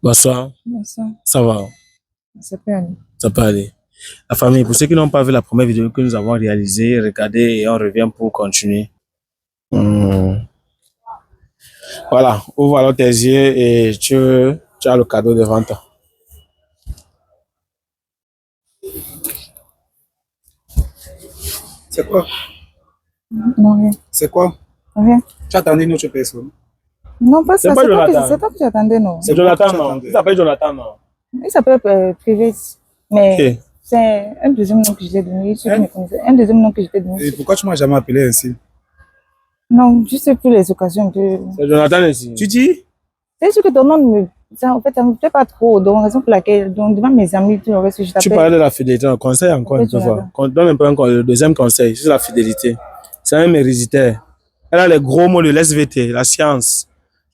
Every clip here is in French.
Bonsoir, Bonsoir. ça va, Ça peut aller. ça peut aller. La famille, pour ceux qui n'ont pas vu la première vidéo que nous avons réalisée, regardez et on revient pour continuer. Hmm. Voilà, ouvre alors tes yeux et tu as le cadeau devant toi. C'est quoi? Non, rien. C'est quoi? Rien. Tu attendais une autre personne? Non, pas C'est ça. pas C'est toi Jonathan. que tu attendais, non. C'est Jonathan, Tu non? attendais. Il s'appelle Jonathan, non? Il s'appelle Privé. Mais Ok. c'est un deuxième nom que je t'ai donné. Ceux qui me connaissent. Un deuxième nom que je t'ai donné. Et pourquoi tu m'as jamais appelé ainsi? Non, juste pour les occasions. C'est Jonathan ici. Tu dis? C'est sûr que ton nom ne me. Ça, en fait, ça me plaît pas trop. Donc, raison pour laquelle, donc, devant mes amis, tout le reste, je Tu t'appelle. parlais de la fidélité, un conseil encore une fois. Donne un peu le deuxième conseil sur la fidélité. C'est un héréditaire. Elle a les gros mots de l'SVT, la science.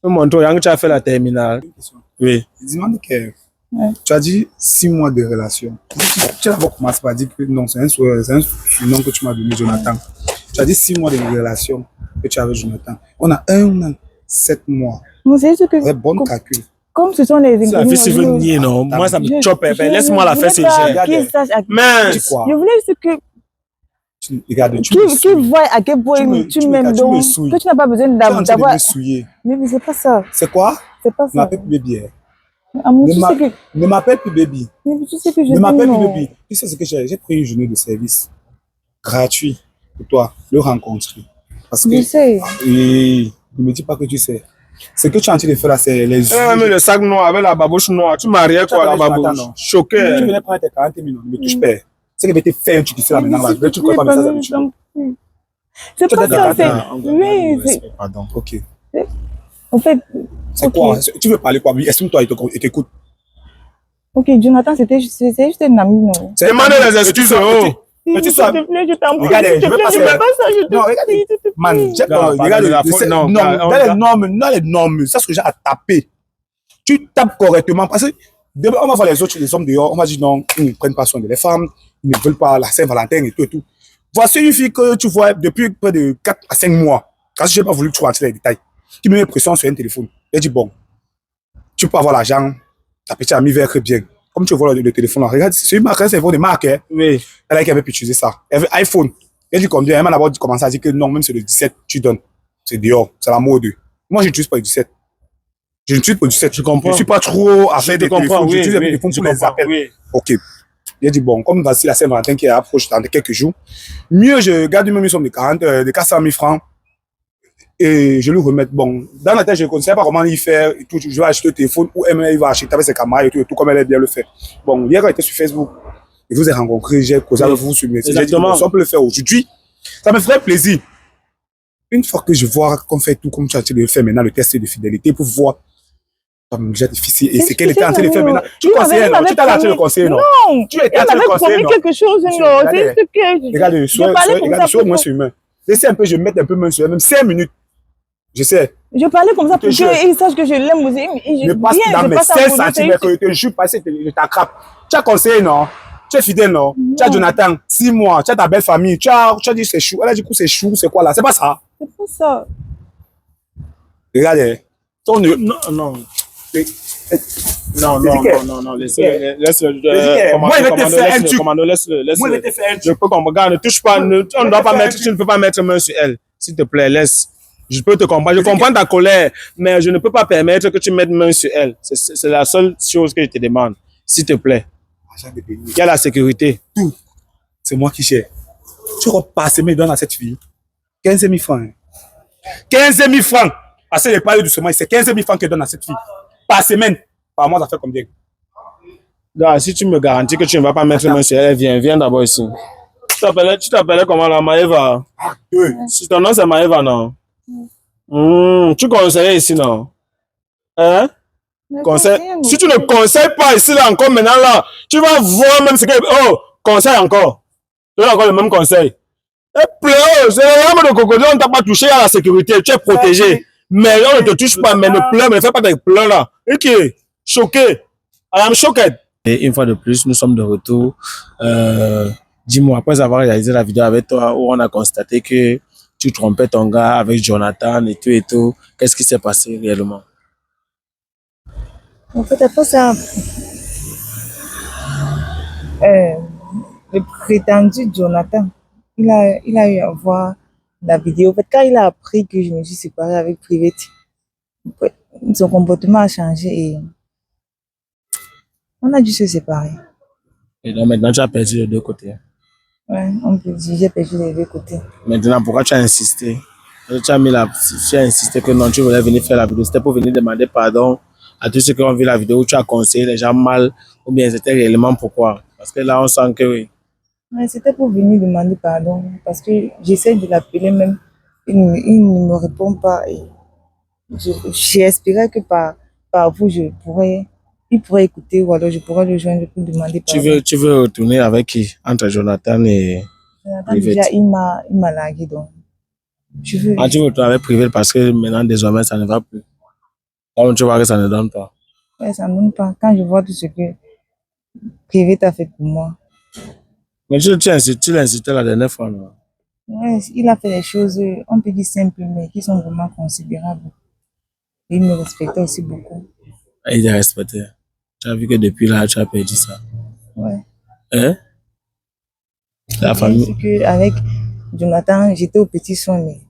Mon tour, tu as fait la terminale. Une question. Oui. Je demande que Ouais. tu as dit 6 mois de relation. Tu as d'abord commencé par dire que non, c'est un surnom que tu m'as donné, Jonathan. Tu as dit 6 mois de relation que tu as avec Jonathan. On a 1 an, 7 mois. Non, c'est juste que. Ouais, bon calcul. Comme ce sont les Si la fille se veut nier, non? Moi, ça me chope. Laisse-moi la faire, c'est cher. Mais, Tu quoi? Je voulais juste que. Regarde, tu Qui voit à quel point tu m'aimes donc, souilles. que tu n'as pas besoin Tu es en train de d'avoir. me souiller. Mais c'est pas ça. C'est quoi? C'est pas Ne ça. m'appelle plus baby. Amour, tu sais que. Ne m'appelle plus baby. Mais tu sais que je Ne m'appelle t'aime, plus non. baby. Tu sais ce que j'ai pris une journée de service gratuit pour toi, le rencontrer. Parce que Je sais. et ne me dis pas que tu sais. Ce que tu es en train de faire là, c'est les même le sac noir avec la babouche noire. Tu mariais quoi, la babouche? Tu Choqué. venais prendre tes 40 millions, ne me touche pas. Ce que je vais te faire un truc ici là maintenant, là, je vais te faire pas ça d'habitude. C'est pas ça, c'est. Oui, c'est. Pardon, ok. En fait. C'est quoi? Tu veux parler quoi? Oui, exprime-toi et t'écoute. Ok, Jonathan, c'est juste un ami, non. Demandez les excuses, oh. Mais tu sois. S'il te plaît, je t'en prie. Regarde, S'il te je veux plaît, pas je faire- fais pas ça, je te Non, prie, regarde. s'il te Man, plaît. regarde, dans les normes, ça, ce que j'ai à taper. Tu tapes correctement parce que on va voir les hommes dehors, on va dire non, ils ne prennent pas soin de les femmes, ils ne veulent pas la Saint-Valentin et tout et tout. Voici une fille que tu vois depuis près de 4 à 5 mois, parce que je n'ai pas voulu que tu rentres dans les détails, qui me met pression sur un téléphone. Elle dit bon, tu peux avoir l'argent, ta petite amie va être bien. Comme tu vois le téléphone là, regarde, c'est une marque, c'est une marque, hein. Oui. Elle a qui avait pu utiliser ça. Elle avait iPhone. Elle dit combien? Elle m'a d'abord commencé à dire que non, même c'est le 17, tu donnes. C'est dehors, c'est la mode. Moi, je n'utilise pas le 17. Je n'utilise pas le 17. Je comprends. Je ne suis pas trop à Je faire te des comprends, téléphones. oui, J'utilise les oui, téléphones je pour les comprends, appels. oui. Ok. Il a dit bon, comme voici la Saint-Valentin qui approche dans quelques jours, mieux je garde même une somme de 400 000 francs et je lui remets. Bon, dans la tête, je ne connaissais pas comment y faire. Et tout. Je vais acheter le téléphone ou elle va acheter avec ses camarades et tout comme elle aime bien le faire. Bon, hier, elle était sur Facebook. Je vous ai rencontré, j'ai causé avec vous sur mes sites. J'ai dit, bon, si on peut le faire aujourd'hui, ça me ferait plaisir. Une fois que je vois qu'on fait tout comme tu as en train de le faire maintenant, le test de fidélité pour voir comme déjà difficile et c'est qu'elle était en train de faire maintenant. Tu conseillais, non? Tu t'as lâché le conseil, non? Non. Tu étais en Elle train de m'avait conseiller, promis non? quelque chose, non. C'est juste que. Regarde, sois moins sur humain. Laissez un peu, je vais mettre un peu main sur elle, même 5 minutes. Je sais. Je parlais comme ça pour Je te qu'il sache que je l'aime aussi. Je passe dans mes 16 centimètres, je te jure, je t'attrape. Tu as conseillé, non? Tu es fidèle, non? Tu as Jonathan, 6 mois, tu as ta belle famille, tu as dit c'est chou. Elle a dit que c'est chou, c'est quoi là? C'est pas ça. C'est pas ça. Regardez. Non, non. Non, laisse-le. Moi, je vais te faire un truc. Commando, laisse-le. Moi, je vais te faire un Je truc. peux qu'on regarde, ne touche pas, on ne doit pas mettre, tu ne peux pas mettre main sur elle. S'il te plaît, laisse. Je peux te comprendre, je comprends ta colère, mais je ne peux pas permettre que tu mettes main sur elle. C'est la seule chose que je te demande. S'il te plaît. Il y a la sécurité. Tout. C'est moi qui gère. Tu repasses mes dons à cette fille. 15 000 francs. 15 000 francs. Parce que je parle doucement, c'est 15 000 francs qu'elle donne à cette fille. Par semaine. Par mois, ça fait combien? Là, si tu me garantis que tu ne vas pas mettre main sur elle, viens d'abord ici. Tu t'appelais comment là, Maëva? Oui. Si ton nom c'est Maëva, non? Tu conseillais ici, non? Hein? Si tu ne conseilles pas ici, là, encore maintenant, là, tu vas voir même ce que... Oh, conseil encore. Tu as encore le même conseil. Et pleure, c'est le crocodile, on ne t'a pas touché à la sécurité, tu es protégé. Mais on ne te touche pas, mais ne pleure, mais ne fais pas des pleurs là. Ok, choqué. I am shocked. Et une fois de plus, nous sommes de retour. Dis-moi, après avoir réalisé la vidéo avec toi, où on a constaté que tu trompais ton gars avec Jonathan et tout, qu'est-ce qui s'est passé réellement? En fait, après ça, euh, le prétendu Jonathan, il a eu à voir la vidéo. En fait, quand il a appris que je me suis séparée avec Private, son comportement a changé et on a dû se séparer. Et donc maintenant, tu as perdu les deux côtés. Ouais, on peut dire, j'ai perdu les deux côtés. Maintenant, pourquoi tu as insisté? Tu as insisté que non, tu voulais venir faire la vidéo. C'était pour venir demander pardon à tous ceux qui ont vu la vidéo où tu as conseillé les gens mal, ou bien c'était réellement pourquoi? Parce que là, on sent que oui. Ouais, c'était pour venir demander pardon parce que j'essaie de l'appeler même, il ne me répond pas et j'espérais que par vous, il pourrait écouter ou alors je pourrais le joindre pour demander pardon. Tu veux retourner avec qui? Entre Jonathan et Jonathan, déjà, Private. il m'a largué donc. Je veux, Ah, tu veux retourner avec Private parce que maintenant, désormais, ça ne va plus. Comme tu vois que ça ne donne pas. ouais, ça ne donne pas. Quand je vois tout ce que Privé t'a fait pour moi, Mais tu l'as incité la dernière fois, non? ouais, il a fait des choses, on peut dire simples, mais qui sont vraiment considérables. Et il me respectait aussi beaucoup. Il est respecté. Tu as vu que depuis là, tu as perdu ça. Ouais. Hein? La Bien famille. sûr qu'avec Jonathan, j'étais au petit soin, mais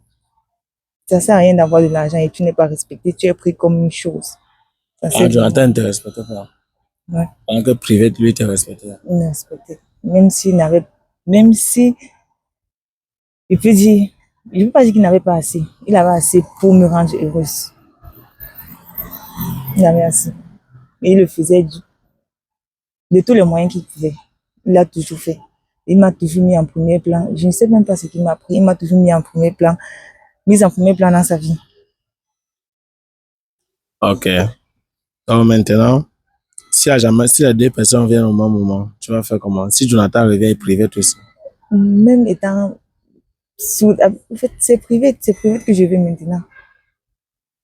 ça ne sert à rien d'avoir de l'argent et tu n'es pas respecté. Tu es pris comme une chose. Ça Ah, sert Jonathan vraiment. ne te respecte pas. Ouais, Pendant que privé, lui, te respecte. il me respectait. Même s'il n'avait, même si, il peut dire, je ne veux pas dire qu'il n'avait pas assez. Il avait assez pour me rendre heureuse. Il avait assez. Mais il le faisait de tous les moyens qu'il pouvait. Il l'a toujours fait. Il m'a toujours mis en premier plan. Je ne sais même pas ce qu'il m'a pris. Il m'a toujours mis en premier plan. Mis en premier plan dans sa vie. Ok. Donc maintenant, si les deux personnes viennent au même moment, tu vas faire comment? Si Jonathan revient privé aussi. Même étant sous, en fait, c'est privé que je veux maintenant.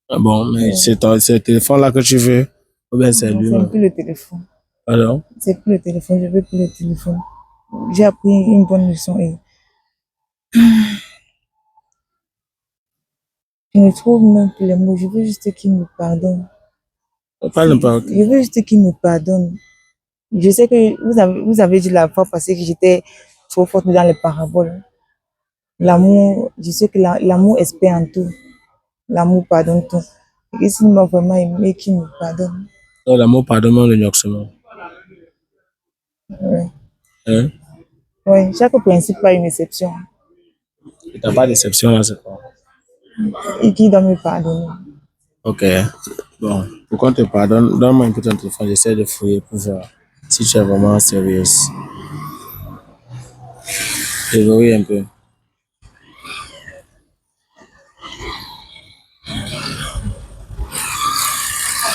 Ah bon, mais Euh, c'est le téléphone là que tu veux, ou bien c'est non, c'est lui-même. plus le téléphone. Alors, C'est plus le téléphone. Je veux plus le téléphone. J'ai appris une bonne leçon et je ne trouve même plus les mots. Je veux juste qu'il me pardonne. parle pas. Je veux juste qu'il me pardonne. Je sais que vous avez dit la fois passée que j'étais trop forte dans les paraboles. L'amour, je sais que l'amour espère en tout. L'amour pardonne tout. Et s'il m'a vraiment aimé, qu'il me pardonne. Donc, l'amour pardonne le nyoxement. Ouais. Hein? Ouais, chaque principe a une exception. Et t'as pas de déception là, c'est quoi? Et qui doit me pardonner. Ok. Bon, pour qu'on te pardonne, donne-moi un peu ton téléphone, j'essaie de fouiller pour voir si tu es vraiment sérieuse. Déverrouille un peu.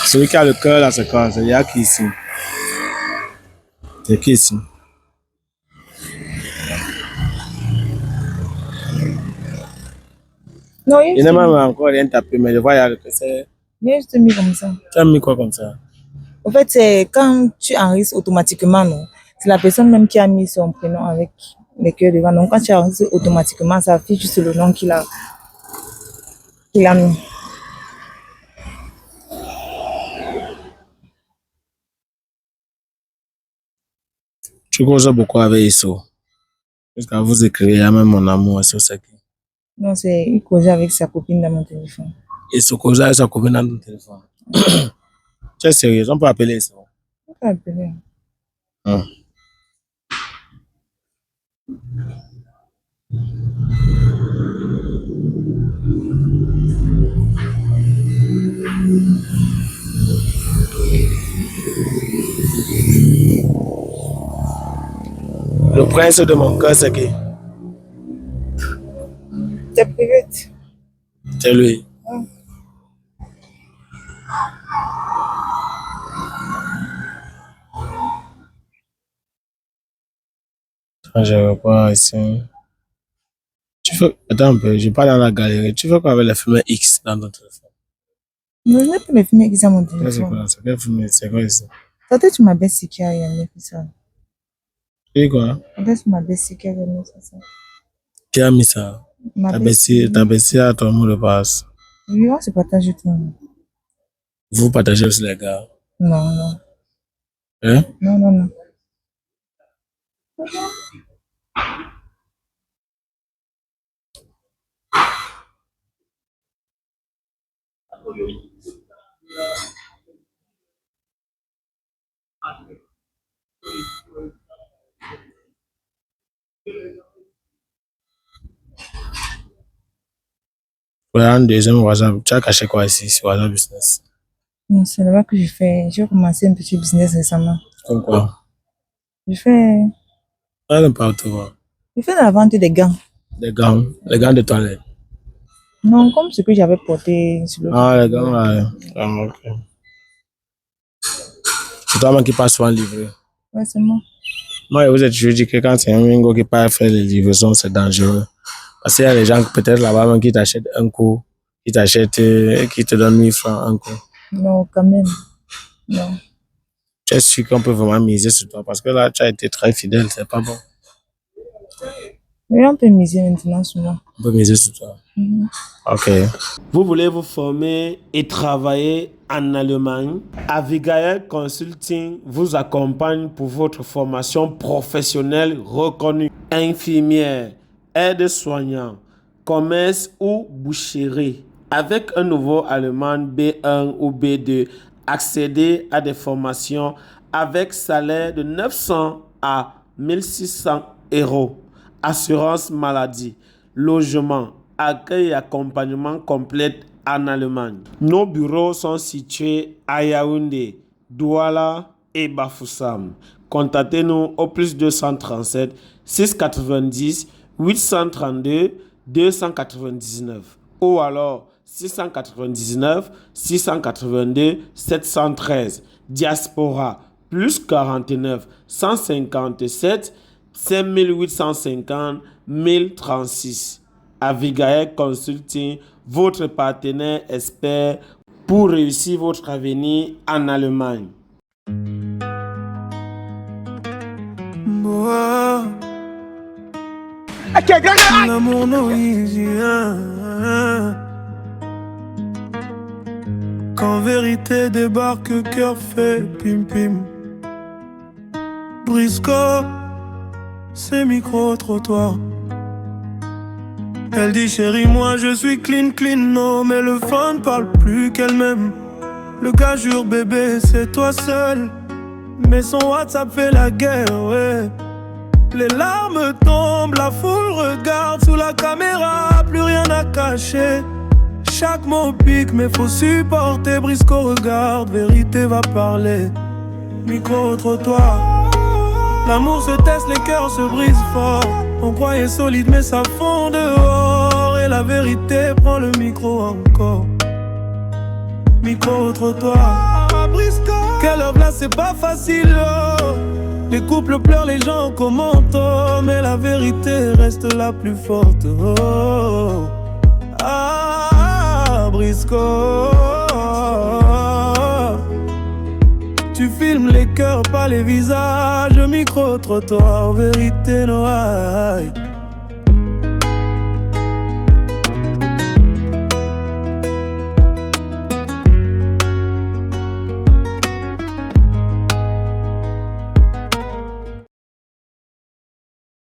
Celui qui a le cœur là, c'est quoi? Il y a qui ici? C'est qui ici? Non, Il n'a même encore rien tapé, mais je vois, il y a le c'est. il a juste mis comme ça. Tu as mis quoi comme ça? En fait, c'est quand tu enregistres automatiquement, non? C'est la personne même qui a mis son prénom avec les cœurs devant. Donc, quand tu enregistres automatiquement, ça affiche juste le nom qu'il a mis. Tu causes beaucoup avec Isso. Parce que quand vous écrivez, il y a même mon amour, c'est ça qui. Non, c'est, il causait avec sa copine dans mon téléphone. Isso cause avec sa copine dans ton téléphone. Tu es sérieux? On peut appeler Isso. On peut appeler. Hum. Le prince de mon cœur, c'est qui? C'est privé. C'est lui. Hum. Quand je repars ici. Tu fais. Attends un peu, je parle dans la galerie. Tu fais quoi avec le film X dans ton téléphone? Non, je n'ai pas les films qui sont mon C'est téléphone. quoi? C'est quel film? C'est quoi ici? Peut-être tu m'as baissé qui a aimé ça. C'est quoi? Peut-être tu m'as baissé qui a aimé ça. Qui a mis ça? Ma baissé. T'as baissé à ton mot de passe. Oui, on se partage tout. Vous partagez aussi les gars. Non, non. Hein? Non, non, non. Ouais, un deuxième WhatsApp. Tu as caché quoi ici sur WhatsApp Business? Non, c'est là-bas que j'ai commencé un petit business récemment. Comme quoi? Je fais, N'importe quoi. je fais la vente des gants. Les gants de toilette. Non, comme ce que j'avais porté sur le. Ah, les gants là. Ah, ok. C'est toi-même qui passe souvent livrer. Ouais, c'est moi. Moi, je dis que quand c'est un mingo qui part faire les livraisons, c'est dangereux. Parce qu'il y a des gens peut-être là-bas même qui t'achètent un coup, qui te donnent 1000 francs un coup. Non, quand même. Non. Je suis sûr qu'on peut vraiment miser sur toi parce que là, tu as été très fidèle, c'est pas bon. Mais on peut miser maintenant sur moi. On peut miser sur toi. Mhm. Ok. Vous voulez vous former et travailler en Allemagne? Avigail Consulting vous accompagne pour votre formation professionnelle reconnue. Infirmière, aide-soignant, commerce ou boucherie. Avec un niveau allemand B1 ou B2, accédez à des formations avec salaire de 900 à 1600 euros. Assurance maladie, logement, accueil et accompagnement complet en Allemagne. Nos bureaux sont situés à Yaoundé, Douala et Bafoussam. Contactez-nous au plus 237 690 832 299 ou alors 699 682 713. Diaspora plus 49 157 5850 1036. Avigail Consulting, votre partenaire expert pour réussir votre avenir en Allemagne. L'amour no easy, Quand vérité débarque, cœur fait pim pim. Brisco, c'est micro-trottoir. Elle dit chérie, moi je suis clean, clean, non. Mais le fun parle plus qu'elle-même. Le gars jure bébé, c'est toi seul. Mais son WhatsApp fait la guerre, ouais. Les larmes tombent, la foule regarde sous la caméra, plus rien à cacher. Chaque mot pique, mais faut supporter. Brisco regarde, vérité va parler. Micro-trottoir. L'amour se teste, les cœurs se brisent fort. On croyait solide, mais ça fond dehors. Et la vérité prend le micro encore. Micro-trottoir. Quelle œuvre là, c'est pas facile, oh. Les couples pleurent, les gens commentent, oh. Mais la vérité reste la plus forte, oh. Ah, Brisco. Tu filmes les cœurs, pas les visages. Micro-trottoir, vérité noire.